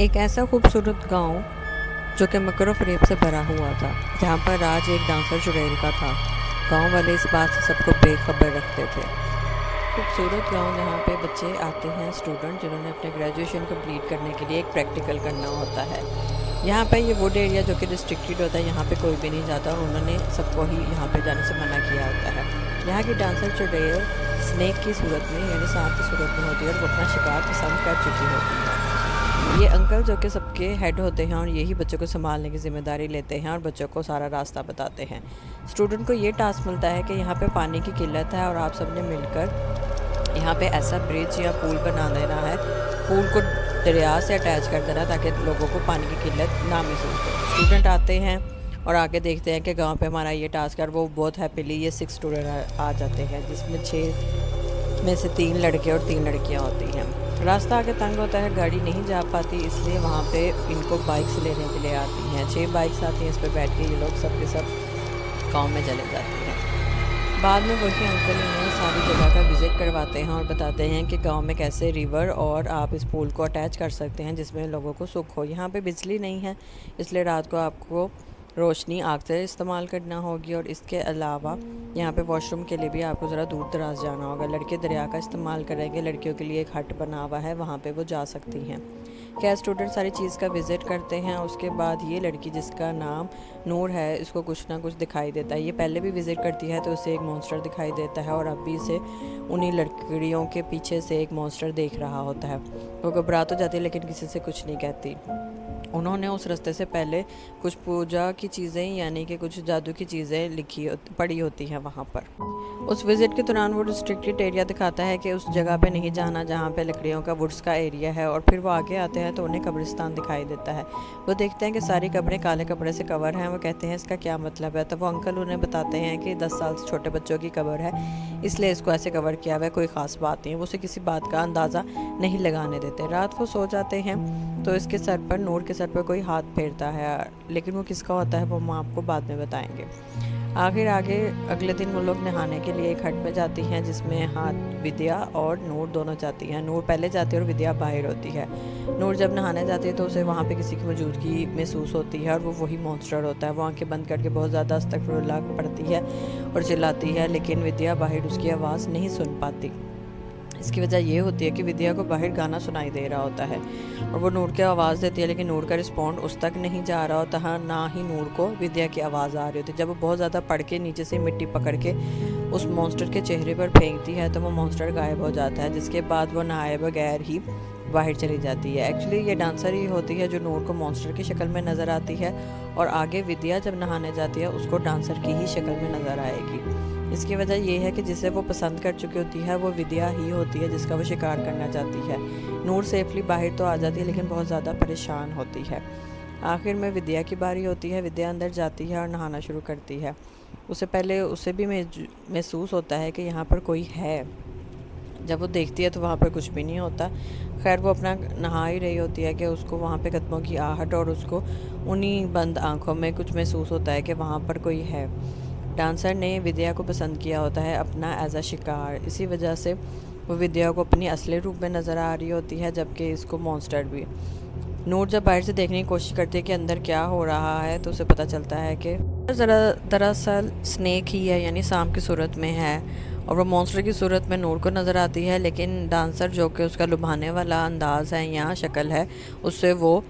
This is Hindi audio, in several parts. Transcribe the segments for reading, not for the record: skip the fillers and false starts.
एक ऐसा खूबसूरत गांव जो कि मकर फरेब से भरा हुआ था, जहां पर राज एक डांसर चुड़ैल का था। गांव वाले इस बात से सबको बेखबर रखते थे। खूबसूरत गांव जहां पे बच्चे आते हैं, स्टूडेंट जिन्होंने अपने ग्रेजुएशन कंप्लीट करने के लिए एक प्रैक्टिकल करना होता है। यहाँ पे ये वुड एरिया जो कि रिस्ट्रिक्टेड होता है, यहाँ पे कोई भी नहीं जाता और उन्होंने सबको ही यहाँ पे जाने से मना किया होता है। यहाँ की डांसर चुड़ैल स्नेक की सूरत में यानी सांप की सूरत में होती है और वो अपना शिकार पसंद कर चुकी होती है। ये अंकल जो कि सबके हेड होते हैं और यही बच्चों को संभालने की ज़िम्मेदारी लेते हैं और बच्चों को सारा रास्ता बताते हैं। स्टूडेंट को ये टास्क मिलता है कि यहाँ पे पानी की किल्लत है और आप सबने मिलकर यहाँ पे ऐसा ब्रिज या पुल बना देना है। पुल को दरिया से अटैच कर देना ताकि लोगों को पानी की किल्लत ना महसूस हो। स्टूडेंट आते हैं और आगे देखते हैं कि गांव पे हमारा ये टास्क है और वो बहुत हैप्पीली ये 6 स्टूडेंट आ जाते हैं, जिसमें 6 में से 3 लड़के और 3 लड़कियां होती हैं। रास्ता आगे तंग होता है, गाड़ी नहीं जा पाती, इसलिए वहाँ पे इनको बाइक्स लेने के लिए आती हैं। 6 बाइक्स आती हैं, इस पर बैठ के ये लोग सब के सब गाँव में चले जाते हैं। बाद में वही अंकल इन्हें सारी जगह का विज़िट करवाते हैं और बताते हैं कि गांव में कैसे रिवर और आप इस पुल को अटैच कर सकते हैं जिसमें लोगों को सुख हो। यहाँ पे बिजली नहीं है, इसलिए रात को आपको रोशनी आग से इस्तेमाल करना होगी और इसके अलावा यहाँ पे वॉशरूम के लिए भी आपको ज़रा दूर दराज जाना होगा। लड़के दरिया का इस्तेमाल करेंगे, लड़कियों के लिए एक हट बना हुआ है, वहाँ पे वो जा सकती हैं। क्या स्टूडेंट सारी चीज़ का विज़िट करते हैं। उसके बाद ये लड़की जिसका नाम नूर है, इसको कुछ ना कुछ दिखाई देता है। ये पहले भी विज़िट करती है तो उसे एक मॉन्स्टर दिखाई देता है और अब भी इसे उन्हीं लड़कियों के पीछे से एक मॉन्स्टर देख रहा होता है। वो घबरा तो जाती है लेकिन किसी से कुछ नहीं कहती। उन्होंने उस रास्ते से पहले कुछ पूजा की चीज़ें यानी कि कुछ जादू की चीज़ें पड़ी होती हैं वहाँ पर। उस विज़िट के दौरान वो रिस्ट्रिक्टेड एरिया दिखाता है कि उस जगह पे नहीं जाना जहाँ पे लकड़ियों का वुड्स का एरिया है, और फिर वो आगे आते हैं तो उन्हें कब्रिस्तान दिखाई देता है। वो देखते हैं कि सारी कब्रें काले कपड़े से कवर हैं। वो कहते हैं इसका क्या मतलब है, तो वो अंकल उन्हें बताते हैं कि 10 साल से छोटे बच्चों की कब्र है, इसलिए इसको ऐसे कवर किया हुआ है, कोई ख़ास बात नहीं है। वो उसे किसी बात का अंदाज़ा नहीं लगाने देते। रात को सो जाते हैं तो इसके सर पर, नूर के सर पर कोई हाथ फेरता है, लेकिन वो किसका होता है वो हम आपको बाद में बताएंगे। आगे अगले दिन वो लोग नहाने के लिए एक हट में जाती हैं जिसमें हाथ विद्या और नूर दोनों जाती हैं। नूर पहले जाती है और विद्या बाहर होती है। नूर जब नहाने जाती है तो उसे वहाँ पे किसी की मौजूदगी महसूस होती है और वो वही मॉन्स्टर होता है। वो आंखें बंद करके बहुत ज़्यादा अस्तगफिरुल्लाह पढ़ती है और चिल्लाती है, लेकिन विद्या बाहर उसकी आवाज़ नहीं सुन पाती। इसकी वजह ये होती है कि विद्या को बाहर गाना सुनाई दे रहा होता है और वो नूर की आवाज़ देती है, लेकिन नूर का रिस्पॉन्ड उस तक नहीं जा रहा होता है, ना ही नूर को विद्या की आवाज़ आ रही होती है। जब वो बहुत ज़्यादा पढ़ के नीचे से मिट्टी पकड़ के उस मॉन्स्टर के चेहरे पर फेंकती है तो वो मॉन्स्टर गायब हो जाता है, जिसके बाद वो नहाए बगैर ही बाहर चली जाती है। एक्चुअली ये डांसर ही होती है जो नूर को मॉन्स्टर की शक्ल में नज़र आती है और आगे विद्या जब नहाने जाती है उसको डांसर की ही शक्ल में नज़र आएगी। इसकी वजह यह है कि जिसे वो पसंद कर चुकी होती है वो विद्या ही होती है जिसका वो शिकार करना चाहती है। नूर सेफली बाहर तो आ जाती है लेकिन बहुत ज़्यादा परेशान होती है। आखिर में विद्या की बारी होती है। विद्या अंदर जाती है और नहाना शुरू करती है। उससे पहले उसे भी महसूस होता है कि यहाँ पर कोई है। जब वो देखती है तो वहाँ पर कुछ भी नहीं होता। खैर वो अपना नहा ही रही होती है कि उसको वहाँ पे कदमों की आहट और उसको उन्हीं बंद आँखों में कुछ महसूस होता है कि वहाँ पर कोई है। डांसर ने विद्या को पसंद किया होता है अपना एज अ शिकार, इसी वजह से वो विद्या को अपनी असली रूप में नज़र आ रही होती है, जबकि इसको मॉन्स्टर भी। नूर जब बाहर से देखने की कोशिश करती है कि अंदर क्या हो रहा है तो उसे पता चलता है कि दरअसल स्नेक ही है, यानी सांप की सूरत में है और वो मॉन्स्टर की सूरत में नूर को नज़र आती है। लेकिन डांसर जो कि उसका लुभाने वाला अंदाज़ है या शक्ल है, उससे वो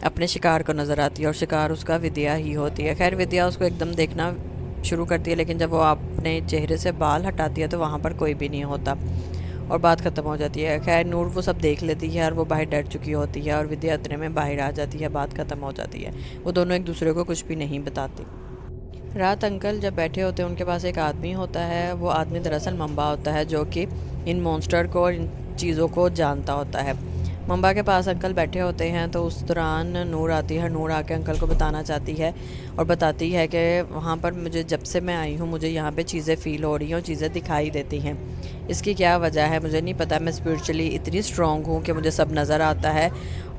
अपने शिकार को नज़र आती है और शिकार उसका विद्या ही होती है। खैर विद्या उसको एकदम देखना शुरू करती है, लेकिन जब वो अपने चेहरे से बाल हटाती है तो वहाँ पर कोई भी नहीं होता और बात ख़त्म हो जाती है। खैर नूर वो सब देख लेती है और वो बाहर डर चुकी होती है और विद्या इतने में बाहर आ जाती है, बात ख़त्म हो जाती है। वो दोनों एक दूसरे को कुछ भी नहीं बताती। रात अंकल जब बैठे होते हैं उनके पास एक आदमी होता है। वो आदमी दरअसल मंबा होता है जो कि इन मॉन्स्टर को और इन चीज़ों को जानता होता है। मंबा के पास अंकल बैठे होते हैं तो उस दौरान नूर आती है। नूर आके अंकल को बताना चाहती है और बताती है कि वहाँ पर मुझे जब से मैं आई हूँ मुझे यहाँ पे चीज़ें फ़ील हो रही हैं और चीज़ें दिखाई देती हैं। इसकी क्या वजह है मुझे नहीं पता। मैं स्पिरिचुअली इतनी स्ट्रॉन्ग हूँ कि मुझे सब नज़र आता है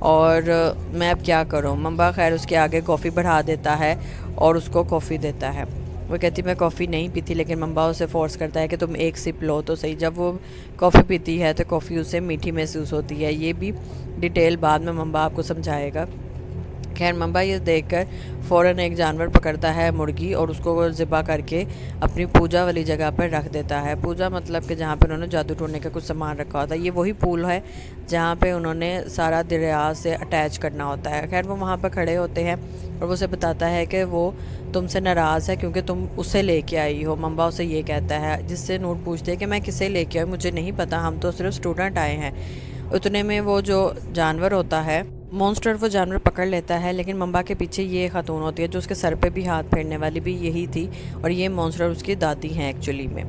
और मैं अब क्या करूँ। मंबा खैर उसके आगे कॉफ़ी बढ़ा देता है और उसको कॉफ़ी देता है। वो कहती मैं कॉफ़ी नहीं पीती, लेकिन मम्बा उसे फ़ोर्स करता है कि तुम एक सिप लो तो सही। जब वो कॉफ़ी पीती है तो कॉफ़ी उसे मीठी महसूस होती है। ये भी डिटेल बाद में मम्बा आपको समझाएगा। खैर मम्बा ये देखकर फ़ौरन एक जानवर पकड़ता है, मुर्गी, और उसको ज़िबा करके अपनी पूजा वाली जगह पर रख देता है। पूजा मतलब कि जहाँ पे उन्होंने जादू टोने का कुछ सामान रखा होता है। ये वही पूल है जहाँ पे उन्होंने सारा दरिया से अटैच करना होता है। खैर वो वहाँ पर खड़े होते हैं और वो उसे बताता है कि वो तुमसे नाराज़ है क्योंकि तुम उसे लेके आई हो। मम्बा उसे ये कहता है, जिससे नूर पूछते हैं कि मैं किसे लेके आई, मुझे नहीं पता, हम तो सिर्फ स्टूडेंट आए हैं। उतने में वो जो जानवर होता है, मॉन्स्टर, वो जानवर पकड़ लेता है। लेकिन मम्बा के पीछे ये खातून होती है जो उसके सर पे भी हाथ फेरने वाली भी यही थी, और ये मॉन्स्टर उसकी दादी हैं एक्चुअली में।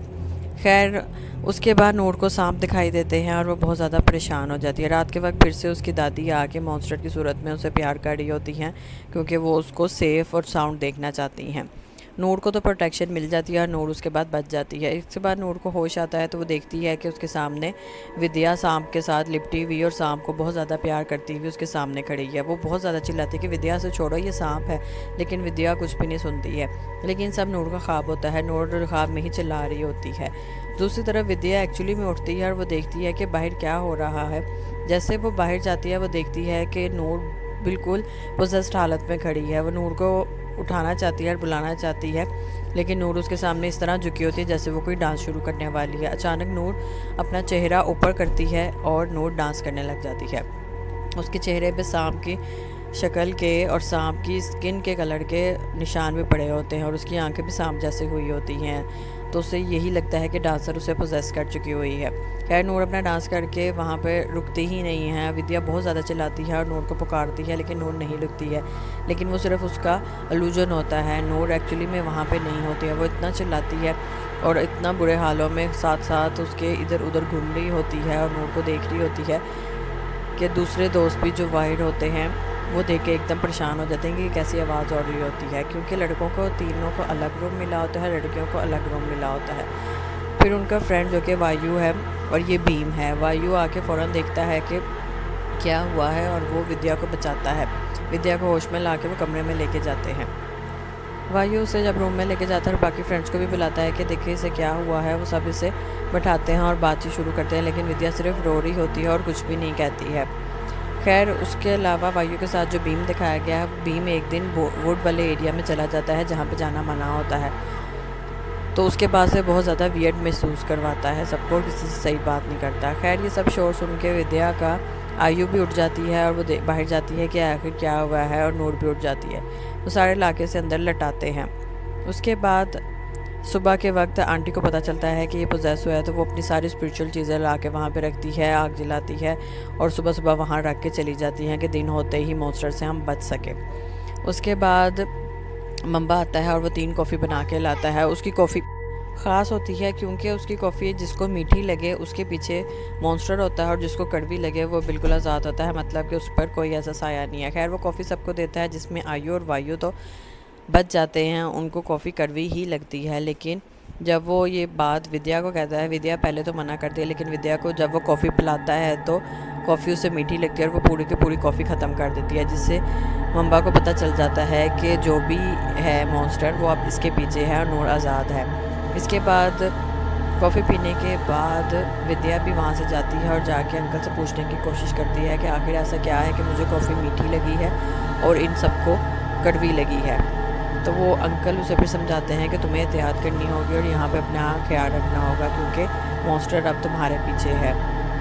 खैर उसके बाद नूर को सांप दिखाई देते हैं और वो बहुत ज़्यादा परेशान हो जाती है। रात के वक्त फिर से उसकी दादी आके मॉन्स्टर की सूरत में उसे प्यार कर रही होती हैं क्योंकि वो उसको सेफ़ और साउंड देखना चाहती हैं। नूर को तो प्रोटेक्शन मिल जाती है और नूर उसके बाद बच जाती है। इसके बाद नूर को होश आता है तो वो देखती है कि उसके सामने विद्या सांप के साथ लिपटी हुई और सांप को बहुत ज़्यादा प्यार करती हुई उसके सामने खड़ी है। वो बहुत ज़्यादा चिल्लाती है कि विद्या से छोड़ो, ये सांप है, लेकिन विद्या कुछ भी नहीं सुनती है। लेकिन सब नूर का ख्वाब होता है, नूर ख्वाब में ही चिल्ला रही होती है। दूसरी तरफ विद्या एक्चुअली में उठती है और वो देखती है कि बाहर क्या हो रहा है। जैसे वो बाहर जाती है वो देखती है कि नूर बिल्कुल पोजेस्ड हालत में खड़ी है। वो नूर को उठाना चाहती है और बुलाना चाहती है, लेकिन नूर उसके सामने इस तरह झुकी होती है जैसे वो कोई डांस शुरू करने वाली है। अचानक नूर अपना चेहरा ऊपर करती है और नूर डांस करने लग जाती है। उसके चेहरे पे सांप की शक्ल के और सांप की स्किन के कलर के निशान भी पड़े होते हैं और उसकी आंखें भी सांप जैसे हुई होती हैं। तो उसे यही लगता है कि डांसर उसे पोजेस कर चुकी हुई है। खैर नूर अपना डांस करके वहाँ पे रुकती ही नहीं है। विद्या बहुत ज़्यादा चिल्लाती है और नूर को पुकारती है, लेकिन नूर नहीं रुकती है। लेकिन वो सिर्फ उसका इल्यूजन होता है, नूर एक्चुअली में वहाँ पे नहीं होती है। वो इतना चिल्लाती है और इतना बुरे हालों में साथ साथ उसके इधर उधर घूम रही होती है और नूर को देख रही होती है कि दूसरे दोस्त भी जो वाइड होते हैं वो देख के एकदम परेशान हो जाते हैं कि कैसी आवाज़ आ रही होती है, क्योंकि लड़कों को तीनों को अलग रूम मिला होता है, लड़कियों को अलग रूम मिला होता है। फिर उनका फ्रेंड जो कि वायु है और ये भीम है, वायु आके फ़ौरन देखता है कि क्या हुआ है और वो विद्या को बचाता है। विद्या को होश में ला के वो कमरे में लेके जाते हैं। वायु उसे जब रूम में लेके जाता है और बाकी फ्रेंड्स को भी बुलाता है कि देखिए इसे क्या हुआ है, वो सब इसे बैठाते हैं और बातचीत शुरू करते हैं, लेकिन विद्या सिर्फ रो रही होती है और कुछ भी नहीं कहती है। खैर उसके अलावा वायु के साथ जो भीम दिखाया गया है, भीम एक दिन वुड वाले एरिया में चला जाता है जहाँ पे जाना मना होता है। तो उसके पास से बहुत ज़्यादा वियर्ड महसूस करवाता है सबको, किसी से सही बात नहीं करता। खैर ये सब शोर सुन के विद्या का आयु भी उठ जाती है और वो बाहर जाती है कि आखिर क्या हुआ है, और नूर भी उठ जाती है। वो सारे इलाके से अंदर लटाते हैं। उसके बाद सुबह के वक्त आंटी को पता चलता है कि ये पोजेस हुआ है, तो वो अपनी सारी स्पिरिचुअल चीज़ें ला के वहाँ पर रखती है, आग जलाती है और सुबह सुबह वहाँ रख के चली जाती हैं कि दिन होते ही मॉन्स्टर से हम बच सकें। उसके बाद मम्बा आता है और वो 3 कॉफ़ी बना के लाता है। उसकी कॉफ़ी ख़ास होती है क्योंकि उसकी कॉफ़ी जिसको मीठी लगे उसके पीछे मॉन्स्टर होता है और जिसको कड़वी लगे वो बिल्कुल आज़ाद होता है, मतलब कि उस पर कोई ऐसा साया नहीं है। खैर वो कॉफ़ी सबको देता है, जिसमें आयु और वायु तो बच जाते हैं, उनको कॉफ़ी कड़वी ही लगती है। लेकिन जब वो ये बात विद्या को कहता है, विद्या पहले तो मना करती है, लेकिन विद्या को जब वो कॉफ़ी पिलाता है तो कॉफ़ी उससे मीठी लगती है और वो पूरी की पूरी कॉफ़ी ख़त्म कर देती है, जिससे मम्बा को पता चल जाता है कि जो भी है मॉन्स्टर वो अब इसके पीछे है और नूर आज़ाद है। इसके बाद कॉफ़ी पीने के बाद विद्या भी वहाँ से जाती है और जाके अंकल से पूछने की कोशिश करती है कि आखिर ऐसा क्या है कि मुझे कॉफ़ी मीठी लगी है और इन सबको कड़वी लगी है। तो वो अंकल उसे फिर समझाते हैं कि तुम्हें एहतियात करनी होगी और यहाँ पे अपना ख्याल रखना होगा क्योंकि मॉन्स्टर अब तुम्हारे पीछे है।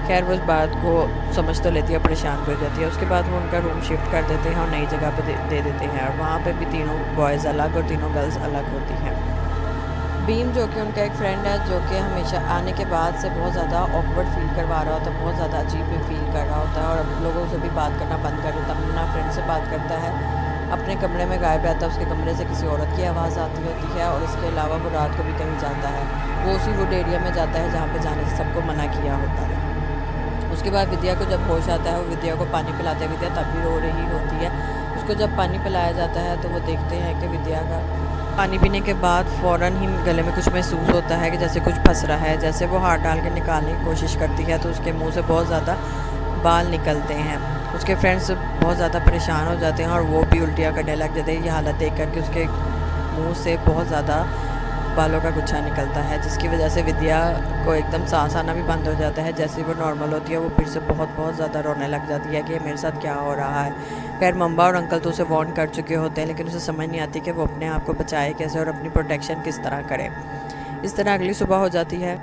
खैर वो इस बात को समझ तो लेती है, परेशान भी हो जाती है। उसके बाद वो उनका रूम शिफ्ट कर देते हैं और नई जगह पे दे देते हैं और वहाँ पे भी तीनों बॉयज़ अलग और तीनों गर्ल्स अलग होती हैं। भीम जो कि उनका एक फ्रेंड है, जो कि हमेशा आने के बाद से बहुत ज़्यादा ऑकवर्ड फील करवा रहा होता है, बहुत ज़्यादा अजीब भी फील कर रहा होता है और लोगों से भी बात करना बंद कर देता है। अपना फ्रेंड से बात करता है, अपने कमरे में गायब रहता है, उसके कमरे से किसी औरत की आवाज़ आती होती है और इसके अलावा वो रात को भी कहीं जाता है। वो उसी वुड एरिया में जाता है जहाँ पे जाने से सबको मना किया होता है। उसके बाद विद्या को जब होश आता है, वो विद्या को पानी पिलाते हैं। विद्या तब भी रो रही होती है। उसको जब पानी पिलाया जाता है तो वो देखते हैं कि विद्या का पानी पीने के बाद फ़ौरन ही गले में कुछ महसूस होता है कि जैसे कुछ फंस रहा है। जैसे वो हाथ डाल के निकालने की कोशिश करती है तो उसके मुँह से बहुत ज़्यादा बाल निकलते हैं। उसके फ्रेंड्स बहुत ज़्यादा परेशान हो जाते हैं और वो भी उल्टियाँ करने लग जाते हैं। ये हालत देख कर के उसके मुंह से बहुत ज़्यादा बालों का गुच्छा निकलता है, जिसकी वजह से विद्या को एकदम सांस आना भी बंद हो जाता है। जैसे वो नॉर्मल होती है वो फिर से बहुत बहुत ज़्यादा रोने लग जाती है कि मेरे साथ क्या हो रहा है। खैर मम्मा और अंकल तो उसे वार्न कर चुके होते हैं, लेकिन उसे समझ नहीं आती कि वो अपने आप को बचाए कैसे और अपनी प्रोटेक्शन किस तरह करे। इस तरह अगली सुबह हो जाती है।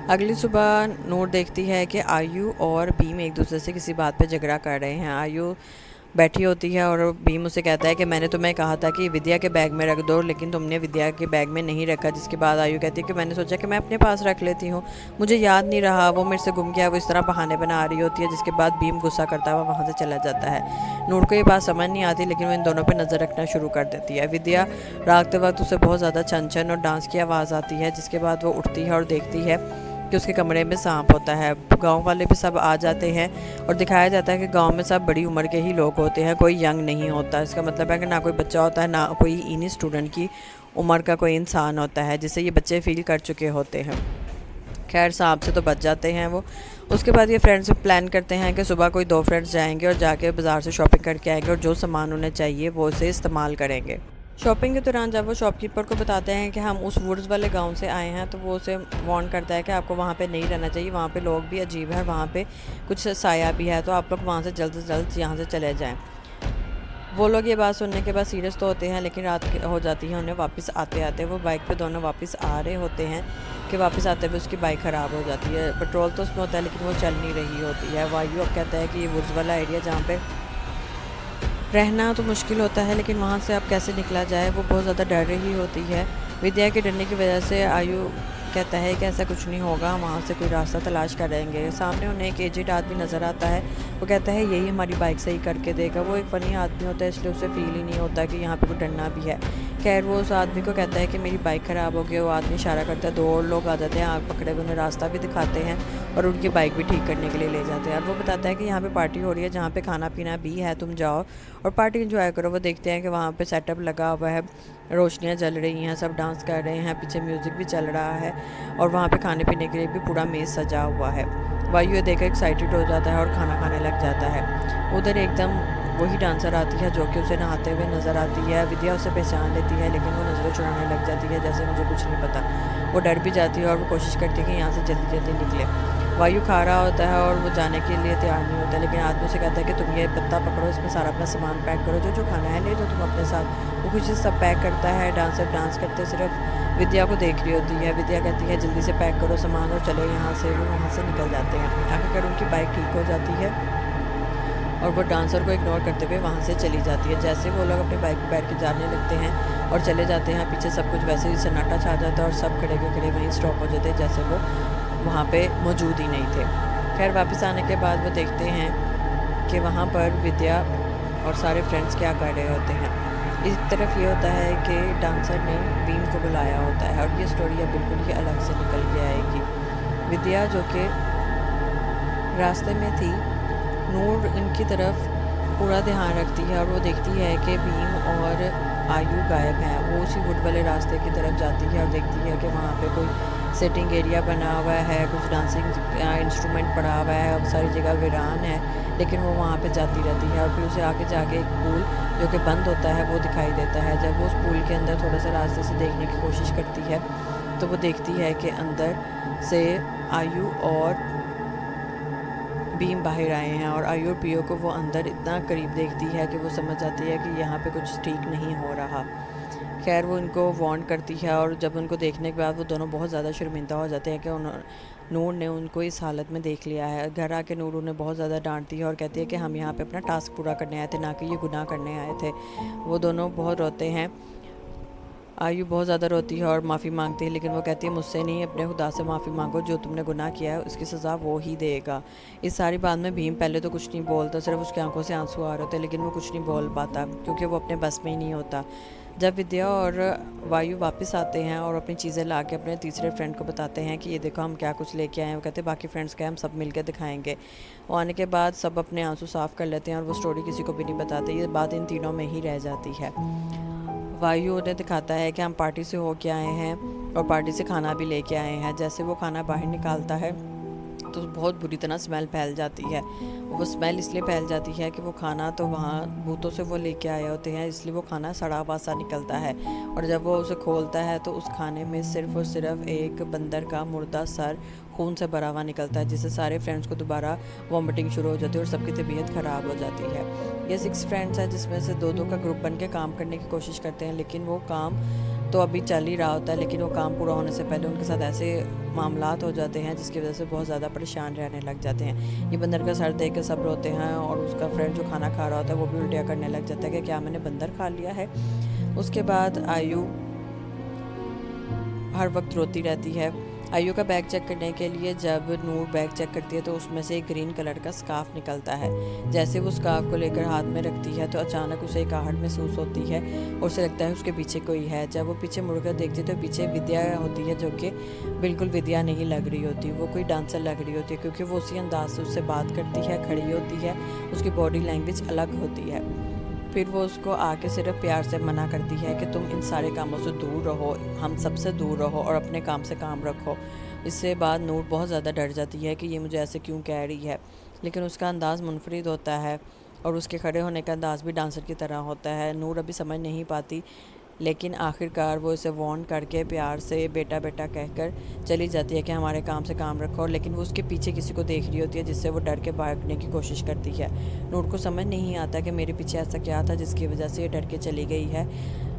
अगली सुबह नूर देखती है कि आयु और भीम एक दूसरे से किसी बात पे झगड़ा कर रहे हैं। आयु बैठी होती है और भीम उसे कहता है कि मैंने तुम्हें कहा था कि विद्या के बैग में रख दो, लेकिन तुमने विद्या के बैग में नहीं रखा। जिसके बाद आयु कहती है कि मैंने सोचा कि मैं अपने पास रख लेती हूँ, मुझे याद नहीं रहा, वो मेरे से गुम गया। वो इस तरह बहाने बना रही होती है। जिसके बाद भीम गुस्सा करता हुआ वहाँ से चला जाता है। नूर को ये बात समझ नहीं आती, लेकिन वो इन दोनों पर नज़र रखना शुरू कर देती है। विद्या रागते वक्त उसे बहुत ज़्यादा छन और डांस की आवाज़ आती है। जिसके बाद वो उठती है और देखती है कि उसके कमरे में सांप होता है। गांव वाले भी सब आ जाते हैं और दिखाया जाता है कि गांव में सब बड़ी उम्र के ही लोग होते हैं, कोई यंग नहीं होता। इसका मतलब है कि ना कोई बच्चा होता है, ना कोई इन्हीं स्टूडेंट की उम्र का कोई इंसान होता है, जिससे ये बच्चे फील कर चुके होते हैं। खैर सांप से तो बच जाते हैं वो। उसके बाद ये फ्रेंड्स प्लान करते हैं कि सुबह कोई 2 फ्रेंड्स जाएंगे और जाके बाज़ार से शॉपिंग करके आएंगे और जो सामान उन्हें चाहिए वो उसे इस्तेमाल करेंगे। शॉपिंग के दौरान जब वो शॉपकीपर को बताते हैं कि हम उस वुड्स वाले गांव से आए हैं, तो वो उसे वार्न करता है कि आपको वहाँ पे नहीं रहना चाहिए, वहाँ पे लोग भी अजीब है, वहाँ पे कुछ साया भी है, तो आप लोग वहाँ से जल्द से जल्द यहाँ से चले जाएं। वो लोग ये बात सुनने के बाद सीरियस तो होते हैं, लेकिन रात हो जाती है उन्हें वापस आते आते। वो बाइक पे दोनों वापस आ रहे होते हैं कि वापस आते हुए उसकी बाइक ख़राब हो जाती है। पेट्रोल तो उसमें होता है लेकिन वो चल नहीं रही होती है। वायु अब कहता है कि ये वुड्स वाला एरिया जहाँ पे रहना तो मुश्किल होता है, लेकिन वहाँ से अब कैसे निकला जाए। वो बहुत ज़्यादा डर रही होती है। विद्या के डरने की वजह से आयु कहता है कि ऐसा कुछ नहीं होगा, वहाँ से कोई रास्ता तलाश करेंगे। सामने उन्हें एक एजेड आदमी नज़र आता है। वो कहता है यही हमारी बाइक सही करके देगा। वो एक फ़नी आदमी होता है, इसलिए उसे फील ही नहीं होता कि यहाँ पे कोई डरना भी है। खैर वो उस आदमी को कहता है कि मेरी बाइक ख़राब हो गई। वो आदमी इशारा करता है, 2 और लोग आ जाते हैं, आग पकड़े हुए उन्हें रास्ता भी दिखाते हैं और उनकी बाइक भी ठीक करने के लिए ले जाते हैं। और वो बताता है कि यहाँ पे पार्टी हो रही है जहाँ पे खाना पीना भी है, तुम जाओ और पार्टी एंजॉय करो। वो देखते हैं कि वहाँ पे सेटअप लगा हुआ है, रोशनियाँ जल रही हैं, सब डांस कर रहे हैं, पीछे म्यूज़िक भी चल रहा है और वहाँ पे खाने पीने के लिए भी पूरा मेज़ सजा हुआ है। वायु ये देखकर एक्साइटेड हो जाता है और खाना खाने लग जाता है। उधर एकदम वही डांसर आती है जो कि उसे नहाते हुए नज़र आती है। विद्या उसे पहचान लेती है, लेकिन वो नज़रें चुराने लग जाती है जैसे मुझे कुछ नहीं पता। वो डर भी जाती है और वो कोशिश करती है कि यहाँ से जल्दी जल्दी निकले। वायु खा रहा होता है और वो जाने के लिए तैयार नहीं होता, लेकिन आदमी से कहता है कि तुम ये पत्ता पकड़ो, इसमें सारा अपना सामान पैक करो, जो जो खाना है ले जो तुम अपने साथ। वो कुछ सब पैक करता है। डांसर डांस करते सिर्फ विद्या को देख रही होती है। विद्या कहती है जल्दी से पैक करो सामान और चलो यहाँ से। वो वहाँ से निकल जाते हैं। आखिरकार उनकी बाइक ठीक हो जाती है और वो डांसर को इग्नोर करते हुए वहाँ से चली जाती है। जैसे वो लोग अपनी बाइक पर बैठ के जाने लगते हैं और चले जाते हैं, पीछे सब कुछ वैसे ही सन्नाटा छा जाता है और सब खड़े के खड़े वहीं स्टॉप हो जाते हैं जैसे वो वहाँ पे मौजूद ही नहीं थे। खैर वापस आने के बाद वो देखते हैं कि वहाँ पर विद्या और सारे फ्रेंड्स क्या कर रहे होते हैं। इस तरफ ये होता है कि डांसर ने भीम को बुलाया होता है और ये स्टोरी अब बिल्कुल ही अलग से निकल के आएगी। विद्या जो कि रास्ते में थी, नूर इनकी तरफ पूरा ध्यान रखती है और वो देखती है कि भीम और आयु गायब हैं। वो उसी वुड वाले रास्ते की तरफ जाती है और देखती है कि वहाँ पे कोई सेटिंग एरिया बना हुआ है, कुछ डांसिंग इंस्ट्रूमेंट पड़ा हुआ है, अब सारी जगह वीरान है, लेकिन वो वहाँ पे जाती रहती है। और फिर उसे आगे जाके एक पूल जो कि बंद होता है वो दिखाई देता है। जब वो उस पूल के अंदर थोड़ा सा रास्ते से देखने की कोशिश करती है तो वो देखती है कि अंदर से आयु और भीम बाहर आए हैं और आयु और पियो को वो अंदर इतना करीब देखती है कि वो समझ जाती है कि यहाँ पे कुछ ठीक नहीं हो रहा। खैर वो इनको वार्न करती है और जब उनको देखने के बाद वो दोनों बहुत ज़्यादा शर्मिंदा हो जाते हैं कि नूर ने उनको इस हालत में देख लिया है। घर आके नूर उन्हें बहुत ज़्यादा डांटती है और कहती है कि हम यहाँ पे अपना टास्क पूरा करने आए थे, ना कि ये गुनाह करने आए थे। वो दोनों बहुत रोते हैं। आयु बहुत ज़्यादा रोती है और माफ़ी मांगती है, लेकिन वो कहती है मुझसे नहीं, अपने खुदा से माफ़ी मांगो, जो तुमने गुनाह किया है उसकी सज़ा वो ही देगा। इस सारी बात में भीम पहले तो कुछ नहीं बोलता, सिर्फ उसकी आंखों से आंसू आ रहे होते, लेकिन वो कुछ नहीं बोल पाता क्योंकि वो अपने बस में ही नहीं होता। जब विद्या और वायु वापस आते हैं और अपनी चीज़ें ला के अपने तीसरे फ्रेंड को बताते हैं कि ये देखो हम क्या कुछ लेके आए हैं, वो कहते हैं बाकी फ्रेंड्स के हम सब मिलकर दिखाएंगे। वो आने के बाद सब अपने आंसू साफ़ कर लेते हैं और वो स्टोरी किसी को भी नहीं बताते। ये बात इन तीनों में ही रह जाती है। वायु उन्हें दिखाता है कि हम पार्टी से होके आए हैं और पार्टी से खाना भी लेके आए हैं। जैसे वो खाना बाहर निकालता है तो बहुत बुरी तरह स्मेल फैल जाती है। वो स्मेल इसलिए फैल जाती है कि वो खाना तो वहाँ भूतों से वो लेके आए होते हैं, इसलिए वो खाना सड़ा हुआ सा निकलता है। और जब वो उसे खोलता है तो उस खाने में सिर्फ़ और सिर्फ एक बंदर का मुर्दा सर खून से भरा हुआ निकलता है, जिससे सारे फ्रेंड्स को दोबारा वॉमिटिंग शुरू हो जाती है और सबकी तबीयत ख़राब हो जाती है। ये 6 फ्रेंड्स हैं जिसमें से 2-2 का ग्रुप बन के काम करने की कोशिश करते हैं, लेकिन वो काम तो अभी चल ही रहा होता है, लेकिन वो काम पूरा होने से पहले उनके साथ ऐसे मामलात हो जाते हैं जिसकी वजह से बहुत ज़्यादा परेशान रहने लग जाते हैं। ये बंदर का सर देख के सब रोते हैं और उसका फ्रेंड जो खाना खा रहा होता है वो भी उल्टियाँ करने लग जाता है कि क्या मैंने बंदर खा लिया है। उसके बाद आयु हर वक्त रोती रहती है। आयु का बैग चेक करने के लिए जब नूर बैग चेक करती है तो उसमें से एक ग्रीन कलर का स्कार्फ निकलता है। जैसे वो स्कार्फ को लेकर हाथ में रखती है तो अचानक उसे एक आहट महसूस होती है और उसे लगता है उसके पीछे कोई है। जब वो पीछे मुड़कर देखती है तो पीछे विद्या होती है, जो कि बिल्कुल विद्या नहीं लग रही होती, वो कोई डांसर लग रही होती है, क्योंकि वो उसी अंदाज से उससे बात करती है, खड़ी होती है, उसकी बॉडी लैंग्वेज अलग होती है। फिर वो उसको आके सिर्फ प्यार से मना करती है कि तुम इन सारे कामों से दूर रहो, हम सबसे दूर रहो और अपने काम से काम रखो। इससे बाद नूर बहुत ज़्यादा डर जाती है कि ये मुझे ऐसे क्यों कह रही है, लेकिन उसका अंदाज़ मुनफरिद होता है और उसके खड़े होने का अंदाज़ भी डांसर की तरह होता है। नूर अभी समझ नहीं पाती, लेकिन आखिरकार वो इसे वार्न करके प्यार से बेटा बेटा कहकर चली जाती है कि हमारे काम से काम रखो, लेकिन वो उसके पीछे किसी को देख रही होती है जिससे वो डर के भागने की कोशिश करती है। नूर को समझ नहीं आता कि मेरे पीछे ऐसा क्या था जिसकी वजह से ये डर के चली गई है।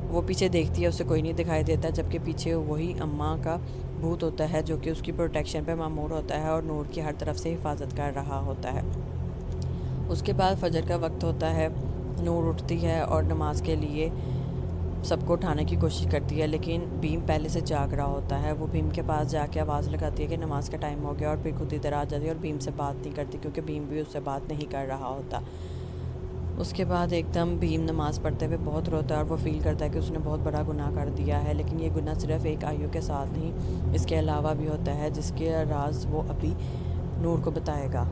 वो पीछे देखती है, उसे कोई नहीं दिखाई देता, जबकि पीछे वही अम्मा का भूत होता है जो कि उसकी प्रोटेक्शन पे मामूर होता है और नूर की हर तरफ से हिफाजत कर रहा होता है। उसके बाद फजर का वक्त होता है। नूर उठती है और नमाज के लिए सबको उठाने की कोशिश करती है, लेकिन भीम पहले से जाग रहा होता है। वो भीम के पास जाके आवाज़ लगाती है कि नमाज का टाइम हो गया और फिर खुद इधर आ जाती है और भीम से बात नहीं करती, क्योंकि भीम भी उससे बात नहीं कर रहा होता। उसके बाद एकदम भीम नमाज पढ़ते हुए बहुत रोता है और वो फील करता है कि उसने बहुत बड़ा गुनाह कर दिया है, लेकिन ये गुनाह सिर्फ एक आयु के साथ नहीं, इसके अलावा भी होता है, जिसके राज वो अभी नूर को बताएगा।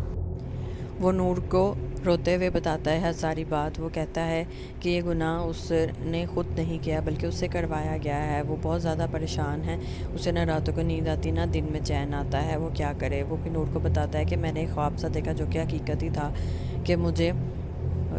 वो नूर को रोते हुए बताता है हर सारी बात। वो कहता है कि ये गुनाह उसने ख़ुद नहीं किया बल्कि उससे करवाया गया है। वो बहुत ज़्यादा परेशान है, उसे ना रातों को नींद आती ना दिन में चैन आता है, वो क्या करे। वो फिर नूर को बताता है कि मैंने एक ख्वाब सा देखा जो कि हकीकत ही था, कि मुझे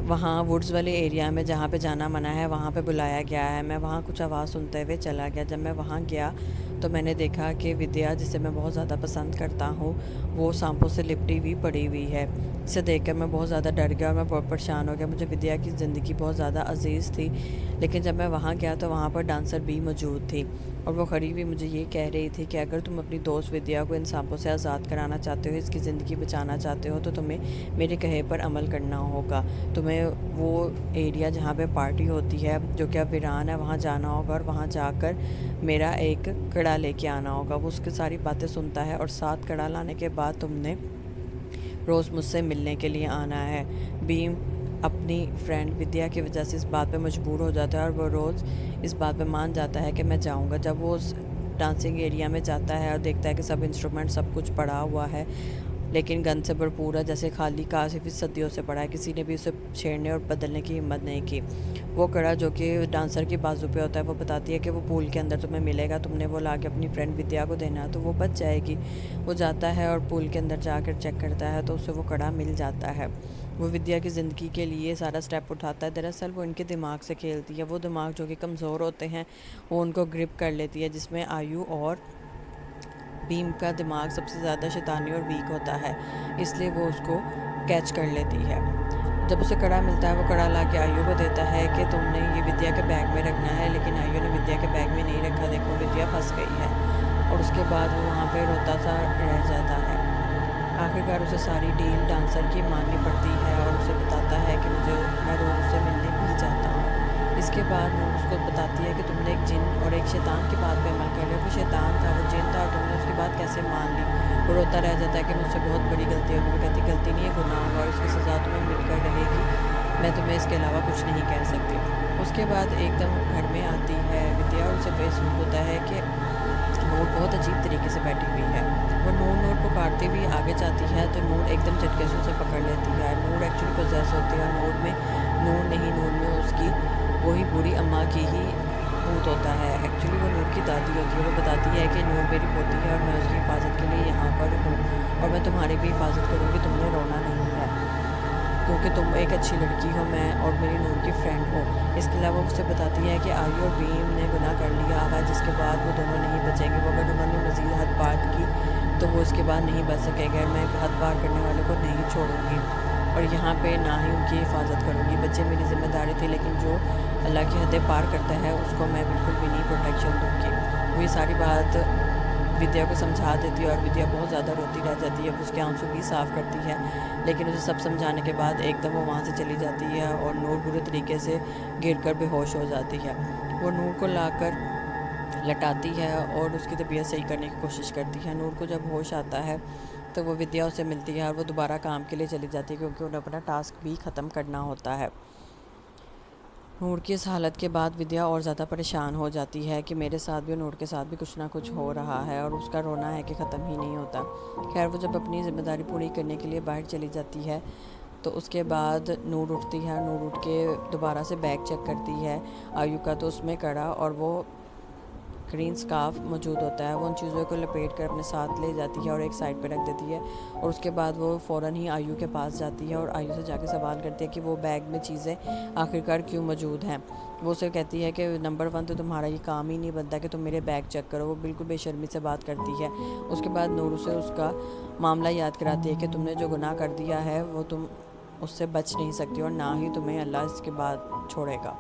वहाँ वुड्स वाले एरिया में जहाँ पे जाना मना है वहाँ पे बुलाया गया है। मैं वहाँ कुछ आवाज़ सुनते हुए चला गया। जब मैं वहाँ गया तो मैंने देखा कि विद्या, जिसे मैं बहुत ज़्यादा पसंद करता हूँ, वो सांपों से लिपटी हुई पड़ी हुई है। इसे देखकर मैं बहुत ज़्यादा डर गया और मैं बहुत परेशान हो गया। मुझे विद्या की ज़िंदगी बहुत ज़्यादा अजीज़ थी, लेकिन जब मैं वहाँ गया तो वहाँ पर डांसर भी मौजूद थी और वो खड़ी हुई मुझे ये कह रही थी कि अगर तुम अपनी दोस्त विद्या को इन सांपों से आज़ाद कराना चाहते हो, इसकी ज़िंदगी बचाना चाहते हो, तो तुम्हें मेरे कहे पर अमल करना होगा। तुम्हें वो एरिया जहाँ पे पार्टी होती है, जो कि अब वीरान है, वहाँ जाना होगा और वहाँ जाकर मेरा एक कड़ा लेके आना होगा। वो उसकी सारी बातें सुनता है और 7 कड़ा लाने के बाद तुमने रोज़ मुझसे मिलने के लिए आना है। भीम अपनी फ्रेंड विद्या की वजह से इस बात पे मजबूर हो जाता है और वो रोज़ इस बात पे मान जाता है कि मैं जाऊँगा। जब वो उस डांसिंग एरिया में जाता है और देखता है कि सब इंस्ट्रूमेंट सब कुछ पड़ा हुआ है, लेकिन गंद से भरपूर है, जैसे खाली काफ़ी सदियों से पड़ा है, किसी ने भी उसे छेड़ने और बदलने की हिम्मत नहीं की। वो कड़ा जो कि डांसर की बाजू पे होता है, वो बताती है कि वो पूल के अंदर तुम्हें मिलेगा, तुमने वो ला के अपनी फ्रेंड विद्या को देना, तो वो बच जाएगी। वो जाता है और पूल के अंदर जाकर चेक करता है तो उसे वो कड़ा मिल जाता है। वो विद्या की ज़िंदगी के लिए सारा स्टेप उठाता है। दरअसल वो इनके दिमाग से खेलती है। वो दिमाग जो कि कमज़ोर होते हैं वो उनको ग्रिप कर लेती है, जिसमें आयु और भीम का दिमाग सबसे ज़्यादा शैतानी और वीक होता है, इसलिए वो उसको कैच कर लेती है। जब उसे कड़ा मिलता है, वो कड़ा ला के आयु को देता है कि तुमने ये विद्या के बैग में रखना है, लेकिन आयु ने विद्या के बैग में नहीं रखा। देखो विद्या फंस गई है। और उसके बाद वो वहाँ पे रोता सा रह जाता है। आखिरकार उसे सारी डील डांसर की माननी पड़ती है और उसे बताता है कि मैं रोज़ उससे मिलने भी जाता हूँ। इसके बाद वो उसको बताती है कि तुमने एक जिन और एक शैतान की बात पे अमल कर लिया। वो शैतान था, वो जिन था और तुमने उसकी बात कैसे मान ली। वो रोता रह जाता है कि मुझसे बहुत बड़ी गलती होगी। वो कहती गलती नहीं है, गुनाह होगा और उसकी सज़ा तुम्हें मिलकर रहेगी। मैं तुम्हें इसके अलावा कुछ नहीं कह सकती। उसके बाद एकदम घर में आती है विद्या और उसे महसूस होता है कि नूर बहुत अजीब तरीके से बैठी हुई है। वो नूर पुकारती हुई आगे जाती है तो नूर एकदम झटके से उसे पकड़ लेती है। नूर एक्चुअली पोजेस होती है और नूर में उसकी वही बुरी अम्मा की ही भूत होता है। एक्चुअली वो नूर की दादी होती है। वो बताती है कि नूर मेरी पोती है और मैं उसकी हिफाजत के लिए यहाँ पर हूँ और मैं तुम्हारी भी हिफाजत करूँगी, तुमने रोना नहीं है क्योंकि तुम एक अच्छी लड़की हो, मैं और मेरी नूर की फ्रेंड हो। इसके अलावा उससे बताती है कि आयु और बीम ने गुनाह कर लिया है, जिसके बाद वो दोनों नहीं बचेंगे। वो अगर उन्होंने मज़ीद हद पार की तो वो इसके बाद नहीं बच सकेंगे। मैं हद पार करने वालों को नहीं छोड़ूंगी और यहाँ पे ना ही उनकी हिफाजत करूँगी। बच्चे मेरी ज़िम्मेदारी थी, लेकिन जो अल्लाह की हदें पार करता है उसको मैं बिल्कुल भी नहीं प्रोटेक्शन दूँगी। वो ये सारी बात विद्या को समझा देती है और विद्या बहुत ज़्यादा रोती रह जाती है। वो उसके आंसू भी साफ़ करती है, लेकिन उसे सब समझाने के बाद एकदम वो वहाँ से चली जाती है और नूर बुरे तरीके से गिरकर बेहोश हो जाती है। वो नूर को लाकर लटाती है और उसकी तबीयत सही करने की कोशिश करती है। नूर को जब होश आता है तो वो विद्या उससे मिलती है और वो दोबारा काम के लिए चली जाती है क्योंकि उन्हें अपना टास्क भी ख़त्म करना होता है। नूर की इस हालत के बाद विद्या और ज़्यादा परेशान हो जाती है कि मेरे साथ भी और नूर के साथ भी कुछ ना कुछ हो रहा है और उसका रोना है कि ख़त्म ही नहीं होता। खैर वो जब अपनी ज़िम्मेदारी पूरी करने के लिए बाहर चली जाती है तो उसके बाद नूर उठती है। नूर उठ के दोबारा से बैग चेक करती है आयु का, तो उसमें कड़ा और वो ग्रीन स्कार्फ मौजूद होता है। वो उन चीज़ों को लपेट कर अपने साथ ले जाती है और एक साइड पर रख देती है और उसके बाद वो फ़ौरन ही आयु के पास जाती है और आयु से जाके सवाल करती है कि वो बैग में चीज़ें आखिरकार क्यों मौजूद हैं। वो उसे कहती है कि नंबर 1 तो तुम्हारा ये काम ही नहीं बनता कि तुम मेरे बैग चेक करो। वो बिल्कुल बेशर्मी से बात करती है। उसके बाद नूर उसे उसका मामला याद कराती है कि तुमने जो गुनाह कर दिया है वो तुम उससे बच नहीं सकती और ना ही तुम्हें अल्लाह इसके बाद छोड़ेगा।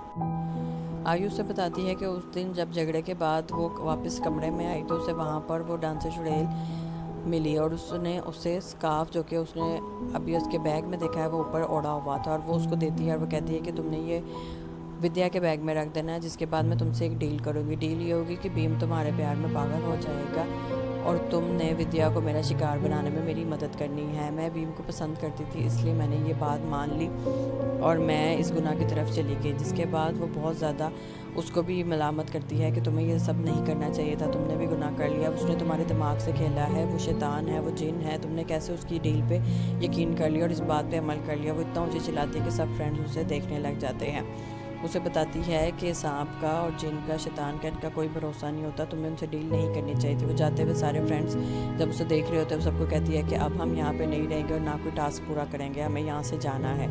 आयु से बताती है कि उस दिन जब झगड़े के बाद वो वापस कमरे में आई तो उसे वहाँ पर वो डांसर चुड़ैल मिली और उसने उसे स्कार्फ जो कि उसने अभी उसके बैग में देखा है वो ऊपर ओढ़ा हुआ था और वो उसको देती है और वो कहती है कि तुमने ये विद्या के बैग में रख देना है, जिसके बाद मैं तुमसे एक डील करूँगी। डील ये होगी कि भीम तुम्हारे प्यार में पागल हो जाएगा और तुमने विद्या को मेरा शिकार बनाने में मेरी मदद करनी है। मैं भीम को पसंद करती थी इसलिए मैंने ये बात मान ली और मैं इस गुनाह की तरफ चली गई। जिसके बाद वो बहुत ज़्यादा उसको भी मलामत करती है कि तुम्हें ये सब नहीं करना चाहिए था, तुमने भी गुनाह कर लिया, उसने तुम्हारे दिमाग से खेला है, वो शैतान है, वो जिन है, तुमने कैसे उसकी डील पे यकीन कर लिया और इस बात पे अमल कर लिया। वो इतना ऊँची चिल्लाती है कि सब फ्रेंड्स उसे देखने लग जाते हैं। उसे बताती है कि सांप का और जिन का शैतान का इनका कोई भरोसा नहीं होता, तुम्हें उनसे डील नहीं करनी चाहिए थी। वो जाते हुए सारे फ्रेंड्स जब उसे देख रहे होते हैं सबको कहती है कि अब हम यहाँ पे नहीं रहेंगे और ना कोई टास्क पूरा करेंगे, हमें यहाँ से जाना है।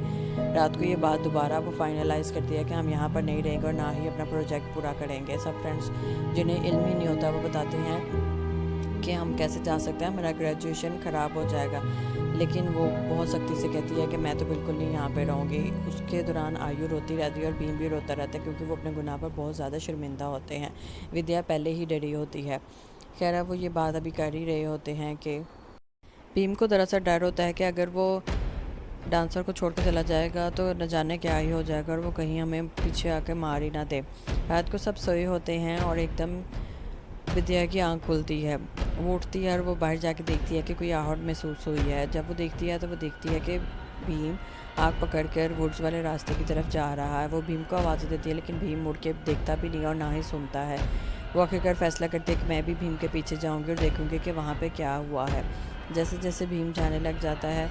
रात को ये बात दोबारा वो फाइनलाइज़ करती है कि हम यहाँ पर नहीं रहेंगे और ना ही अपना प्रोजेक्ट पूरा करेंगे। सब फ्रेंड्स जिन्हें इल्म ही नहीं होता वो बताते हैं कि हम कैसे जा सकते हैं, हमारा ग्रेजुएशन ख़राब हो जाएगा। लेकिन वो बहुत सख्ती से कहती है कि मैं तो बिल्कुल नहीं यहाँ पे रहूँगी। उसके दौरान आयु रोती रहती है और भीम भी रोता रहता है क्योंकि वो अपने गुनाह पर बहुत ज़्यादा शर्मिंदा होते हैं। विद्या पहले ही डरी होती है। खैर वो ये बात अभी कर ही रहे होते हैं कि भीम को दरअसल डर होता है कि अगर वो डांसर को छोड़ कर चला जाएगा तो न जाने क्या ही हो जाएगा और वो कहीं हमें पीछे आकर मार ही ना दे। रात को सब सोए होते हैं और एकदम विद्या की आंख खुलती है। वो उठती है और वो बाहर जाके देखती है कि कोई आहट महसूस हुई है। जब वो देखती है तो वो देखती है कि भीम आग पकड़कर वुड्स वाले रास्ते की तरफ जा रहा है। वो भीम को आवाज़ देती है लेकिन भीम मुड़ के देखता भी नहीं और ना ही सुनता है। वो आखिरकार फैसला करती है कि मैं भी भीम के पीछे जाऊंगी और देखूंगी कि वहाँ पे क्या हुआ है। जैसे जैसे भीम जाने लग जाता है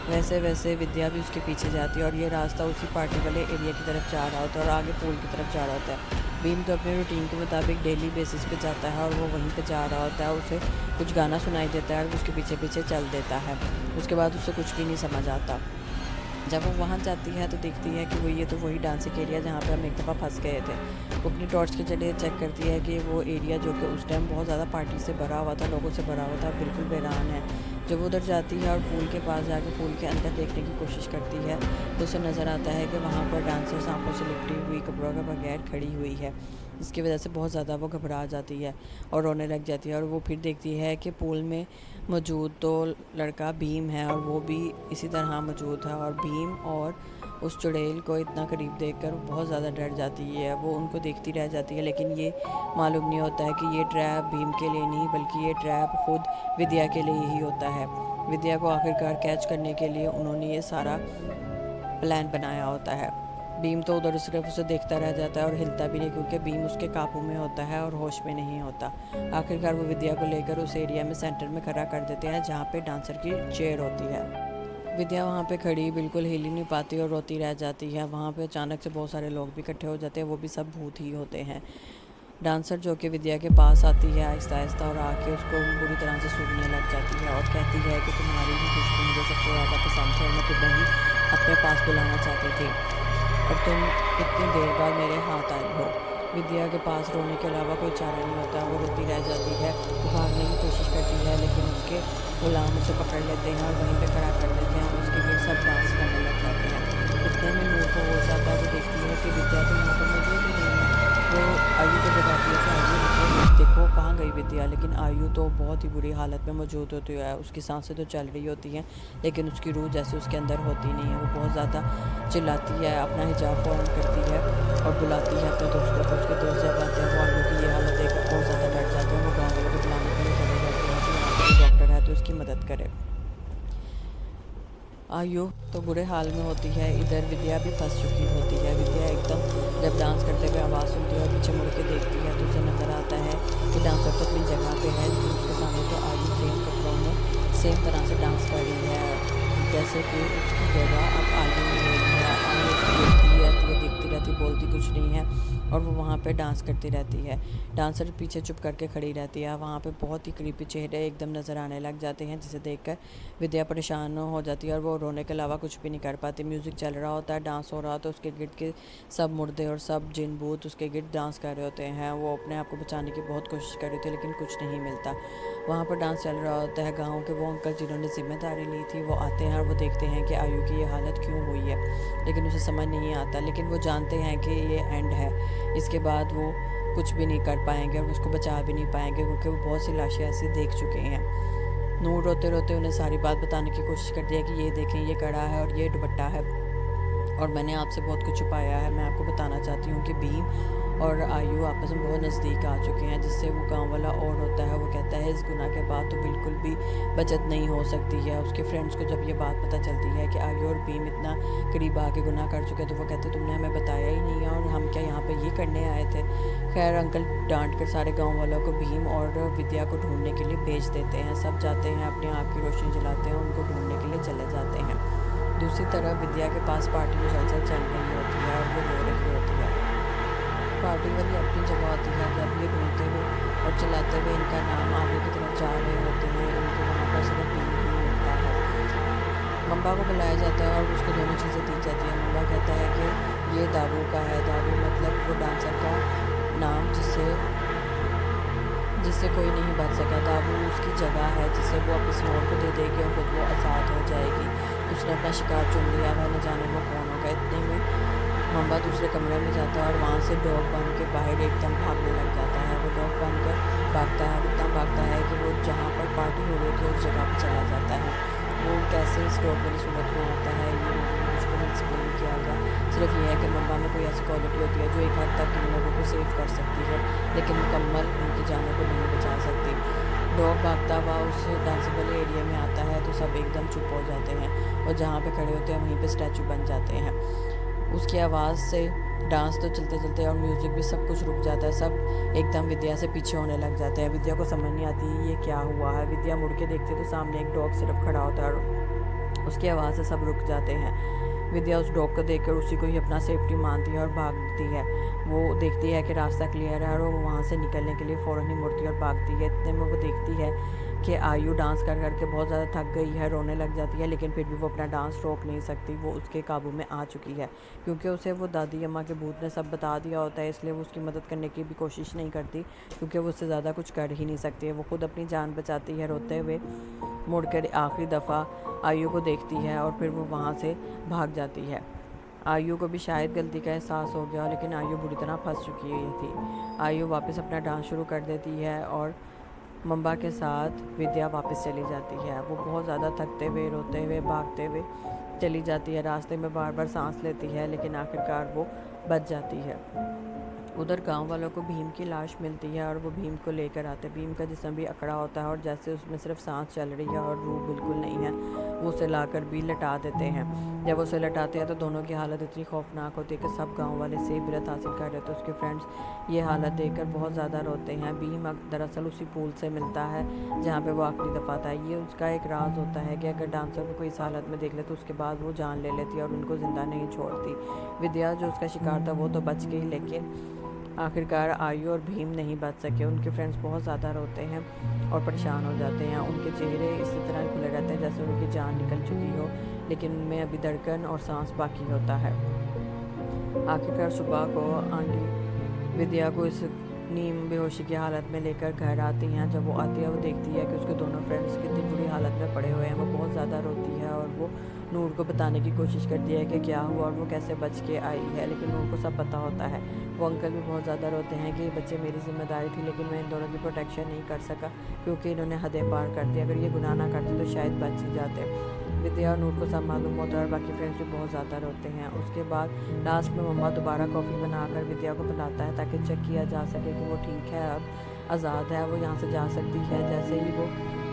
वैसे वैसे विद्या भी उसके पीछे जाती है और ये रास्ता उसी पार्टी वाले एरिया की तरफ जा रहा होता है और आगे पूल की तरफ जा रहा होता है। भीम तो अपने रूटीन के मुताबिक डेली बेसिस पे जाता है और वो वहीं पे जा रहा होता है। उसे कुछ गाना सुनाई देता है और उसके पीछे पीछे चल देता है। उसके बाद उसे कुछ भी नहीं समझ आता। जब वो वहाँ जाती है तो देखती है कि वो ये तो वही डांसिंग एरिया जहाँ पे हम एक दफ़ा फंस गए थे। वो अपनी टॉर्च के जरिए चेक करती है कि वो एरिया जो कि उस टाइम बहुत ज़्यादा पार्टी से भरा हुआ था, लोगों से भरा हुआ था, बिल्कुल वीरान है। जब वो उधर जाती है और पूल के पास जाके पूल के अंदर देखने की कोशिश करती है तो उसे नज़र आता है कि वहाँ पर डांसर सांपों से लिपटी हुई कपड़ों के बगैर खड़ी हुई है। इसकी वजह से बहुत ज़्यादा वो घबरा जाती है और रोने लग जाती है और वो फिर देखती है कि पूल में मौजूद तो लड़का भीम है और वो भी इसी तरह मौजूद है और भीम और उस चुड़ैल को इतना करीब देखकर बहुत ज़्यादा डर जाती है। वो उनको देखती रह जाती है लेकिन ये मालूम नहीं होता है कि ये ट्रैप भीम के लिए नहीं बल्कि ये ट्रैप खुद विद्या के लिए ही होता है। विद्या को आखिरकार कैच करने के लिए उन्होंने ये सारा प्लान बनाया होता है। भीम तो उधर सिर्फ उसे देखता रह जाता है और हिलता भी नहीं क्योंकि भीम उसके काबू में होता है और होश में नहीं होता। आखिरकार वो विद्या को लेकर उस एरिया में सेंटर में खड़ा कर देते हैं जहाँ पे डांसर की चेयर होती है। विद्या वहाँ पे खड़ी बिल्कुल हिल ही नहीं पाती और रोती रह जाती है। वहाँ पे अचानक से बहुत सारे लोग भी इकट्ठे हो जाते हैं, वो भी सब भूत ही होते हैं। डांसर जो कि विद्या के पास आती है आहिस्ता आहिस्ता और आके उसको बुरी तरह से सूंघने लग जाती है और कहती है कि तुम्हारी ही खुशबू मुझे सबसे ज़्यादा पसंद है और मैं तुम्हें ही अपने पास बुलाना चाहती थी और तुम इतनी देर बाद मेरे हाथ आई हो। विद्या के पास रोने के अलावा कोई चारा नहीं होता। वो रोती रह जाती है, वो भागने की कोशिश करती है लेकिन उसके गुलाम उसे पकड़ लेते हैं और वहीं पे खड़ा कर देते हैं। उसके लिए सब डांस करने लग जाते हैं। इतने में नूर को होश आता है। वो देखती है कि विद्या तो यहाँ पर मौजूद ही नहीं है। वो आयु को बताती है कि आयु देखो कहाँ गई विद्या, लेकिन आयु तो बहुत ही बुरी हालत में मौजूद होती है। उसकी सांसें तो चल रही होती हैं लेकिन उसकी रूह जैसे उसके अंदर होती नहीं है। वो बहुत ज़्यादा चिल्लाती है, अपना हिजाब फ़ौरन करती है और बुलाती है अपने दोस्तों को। उसके दोस्त जब आते हैं वो आयु की ये हालत देखकर बहुत ज़्यादा डर जाते हैं। वो गाँव वालों को बुलाने के लिए चले जाते हैं कि यहाँ पर डॉक्टर है तो उसकी मदद करे। आयु तो बुरे हाल में होती है, इधर विद्या भी फंस चुकी होती है। विद्या एकदम जब डांस करते हुए आवाज़ सुनती है और पीछे मुड़ के देखती है तो उसे नज़र आता है कि डांसर तो अपनी जगह पे है लेकिन उसके सामने तो आयु सेम कपड़ों में सेम तरह से डांस कर रही है जैसे कि उसकी जगह अब आयु में ले ली है। आयु उसको देखती रहती बोलती कुछ नहीं है और वो वहाँ पे डांस करती रहती है। डांसर पीछे चुप करके खड़ी रहती है। वहाँ पे बहुत ही क्रीपी चेहरे एकदम नज़र आने लग जाते हैं जिसे देखकर विद्या परेशान हो जाती है और वो रोने के अलावा कुछ भी नहीं कर पाती। म्यूज़िक चल रहा होता है, डांस हो रहा होता है, उसके गिर्द के सब मुर्दे और सब जिन भूत उसके गिर्द डांस कर रहे होते हैं। वो अपने आप को बचाने की बहुत कोशिश कर रही थी लेकिन कुछ नहीं मिलता। वहाँ पर डांस चल रहा होता है। गाँव के वो अंकल जिन्होंने जिम्मेदारी ली थी वो आते हैं और वो देखते हैं कि आयु की ये हालत क्यों हुई है लेकिन उसे समझ नहीं आता। लेकिन वो जानते हैं कि ये एंड है, इसके बाद वो कुछ भी नहीं कर पाएंगे और उसको बचा भी नहीं पाएंगे क्योंकि वो बहुत सी लाशें ऐसी देख चुके हैं। नूर रोते रोते उन्हें सारी बात बताने की कोशिश करती है कि ये देखें ये कड़ा है और ये दुपट्टा है और मैंने आपसे बहुत कुछ छुपाया है। मैं आपको बताना चाहती हूँ कि भीम और आयु आपस में बहुत नज़दीक आ चुके हैं। जिससे वो गांव वाला और होता है, वो कहता है इस गुनाह के बाद तो बिल्कुल भी बचत नहीं हो सकती है। उसके फ्रेंड्स को जब ये बात पता चलती है कि आयु और भीम इतना करीब आके गुनाह कर चुके तो वो कहते तुमने हमें बताया ही नहीं है और हम क्या यहाँ पे ये करने आए थे। खैर अंकल डांट कर सारे गाँव वालों को भीम और विद्या को ढूंढने के लिए भेज देते हैं। सब जाते हैं, अपनी आँख की रोशनी जलाते हैं, उनको ढूंढने के लिए चले जाते हैं। दूसरी तरफ विद्या के पास पार्टी मुसलसल चल रही होती है और वो रो रही होती है। पार्टी वाली अपनी जगह होती है जब ये घूमते हुए और चिल्लाते हुए इनका नाम आगे की तरफ जा रहे होते हैं। इनके वहाँ पर सिर्फ भीम ही मिलता है। मम्बा को बुलाया जाता है और उसको दोनों चीज़ें दी जाती है। मम्बा कहता है कि ये दाबू का है। दाबू मतलब वो डांसर का नाम जिससे कोई नहीं बच सका। दाबू उसकी जगह है जिसे वो अब किसी और को दे देगी और खुद वो आज़ाद हो जाएगी। उसने अपना शिकार चुन लिया, वह न जाने वो कौन होगा। इतने में मम्बा दूसरे कमरे में जाता है और वहाँ से डॉग बन के बाहर एकदम भागने लग जाता है। वो डॉग बन कर भागता है, इतना भागता है कि वो जहाँ पर पार्टी हो रही थी उस जगह पर चला जाता है। वो कैसे इस डॉग वाली सूरत में आता है ये मुझको नहीं एक्सप्लेन किया गया। सिर्फ ये है कि मम्बा में कोई ऐसी क्वालिटी होती है जो एक हद तक इन लोगों को सेव कर सकती है लेकिन मुकम्मल उनकी जानों को नहीं बचा सकती। डॉग भागता हुआ उस डांसिंग वाले एरिया में आता है तो सब एकदम चुप हो जाते हैं और जहाँ पे खड़े होते हैं वहीं पे स्टैचू बन जाते हैं। उसकी आवाज़ से डांस तो चलते चलते और म्यूज़िक भी सब कुछ रुक जाता है। सब एकदम विद्या से पीछे होने लग जाते हैं। विद्या को समझ नहीं आती ये क्या हुआ है। विद्या मुड़ के देखती है तो सामने एक डॉग सिर्फ खड़ा होता है और उसकी आवाज़ से सब रुक जाते हैं। विद्या उस डॉग को देखकर उसी को ही अपना सेफ्टी मानती है और भागती है। वो देखती है कि रास्ता क्लियर है और वो वहाँ से निकलने के लिए फ़ौरन ही मुड़ती है और भागती है। इतने में वो देखती है कि आयु डांस कर करके बहुत ज़्यादा थक गई है, रोने लग जाती है लेकिन फिर भी वो अपना डांस रोक नहीं सकती। वो उसके काबू में आ चुकी है क्योंकि उसे वो दादी अम्मा के भूत ने सब बता दिया होता है, इसलिए वो उसकी मदद करने की भी कोशिश नहीं करती क्योंकि वो उससे ज़्यादा कुछ कर ही नहीं सकती है। वो खुद अपनी जान बचाती है रोते हुए, मुड़कर आखिरी दफ़ा आयु को देखती है और फिर वो वहाँ से भाग जाती है। आयु को भी शायद गलती का एहसास हो गया लेकिन आयु बुरी तरह फंस चुकी हुई थी। आयु वापस अपना डांस शुरू कर देती है और मम्बा के साथ विद्या वापस चली जाती है। वो बहुत ज़्यादा थकते हुए, रोते हुए, भागते हुए चली जाती है। रास्ते में बार बार सांस लेती है लेकिन आखिरकार वो बच जाती है। उधर गांव वालों को भीम की लाश मिलती है और वो भीम को लेकर आते हैं। भीम का जिस्म भी अकड़ा होता है और जैसे उसमें सिर्फ सांस चल रही है और रूह बिल्कुल नहीं है, वो उसे लाकर भी लटा देते हैं। जब उसे लटाते हैं तो दोनों की हालत इतनी खौफनाक होती है कि सब गांव वाले से इबरत हासिल कर रहे थे। उसके फ्रेंड्स ये हालत देखकर बहुत ज़्यादा रोते हैं। भीम दरअसल उसी पुल से मिलता है जहाँ पे वो आखिरी दफ़ा था। ये उसका एक राज होता है कि अगर डांसर को कोई इस हालत में देख ले तो उसके बाद वो जान ले लेती है और उनको ज़िंदा नहीं छोड़ती। विद्या जो उसका शिकार था वो तो बच गई लेकिन आखिरकार आयु और भीम नहीं बच सके। उनके फ्रेंड्स बहुत ज़्यादा रोते हैं और परेशान हो जाते हैं। उनके चेहरे इसी तरह खुले रहते हैं जैसे उनकी जान निकल चुकी हो, लेकिन उनमें अभी धड़कन और सांस बाकी होता है। आखिरकार सुबह को आंटी विद्या को इस नीम बेहोशी की हालत में लेकर घर आती हैं। जब वो आती है वो देखती है कि उसके दोनों फ्रेंड्स कितनी बुरी हालत में पड़े हुए हैं। वो बहुत ज़्यादा रोती है और वो नूर को बताने की कोशिश करती है कि क्या हुआ और वो कैसे बच के आई है, लेकिन नूर को सब पता होता है। वो अंकल भी बहुत ज़्यादा रोते हैं कि ये बच्चे मेरी जिम्मेदारी थी, लेकिन मैं इन दोनों की प्रोटेक्शन नहीं कर सका क्योंकि इन्होंने हदें पार कर दी। अगर ये गुनाह ना करते तो शायद बच ही जाते। विद्या और नूर को सब मालूम होता है और बाकी फ्रेंड्स भी बहुत ज़्यादा रोते हैं। उसके बाद लास्ट में मम्मा दोबारा कॉफ़ी बनाकर विद्या को पिलाता है ताकि चेक किया जा सके कि वो ठीक है, अब आज़ाद है, वो यहाँ से जा सकती है। जैसे ही वो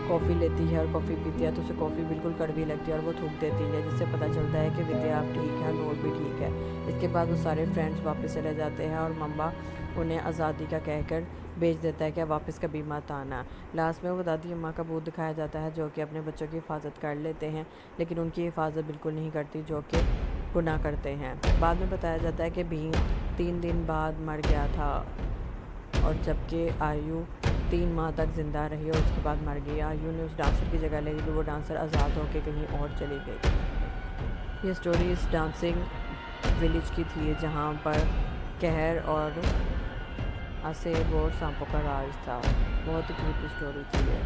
कॉफ़ी लेती है और कॉफ़ी पीती है तो उसे कॉफ़ी बिल्कुल कड़वी लगती है और वो थूक देती है, जिससे पता चलता है कि विद्या अब ठीक है, नूर भी ठीक है। इसके बाद वो सारे फ्रेंड्स वापस चले जाते हैं और मम्मा उन्हें आज़ादी का कहकर भेज देता है कि वापस कभी मत आना। लास्ट में वो दादी अम्मा का भूत दिखाया जाता है जो कि अपने बच्चों की हिफाजत कर लेते हैं, लेकिन उनकी हिफाजत बिल्कुल नहीं करती जो कि गुनाह करते हैं। बाद में बताया जाता है कि भीम 3 दिन बाद मर गया था और जबकि आयु 3 माह तक ज़िंदा रही और उसके बाद मर गई। आयु ने उस डांसर की जगह ले ली तो वो डांसर आज़ाद होकर कहीं और चली गई। ये स्टोरी इस डांसिंग विलेज की थी जहाँ पर कहर और असेब और सांपों का राज था। बहुत ही क्रीपी स्टोरी थी ये।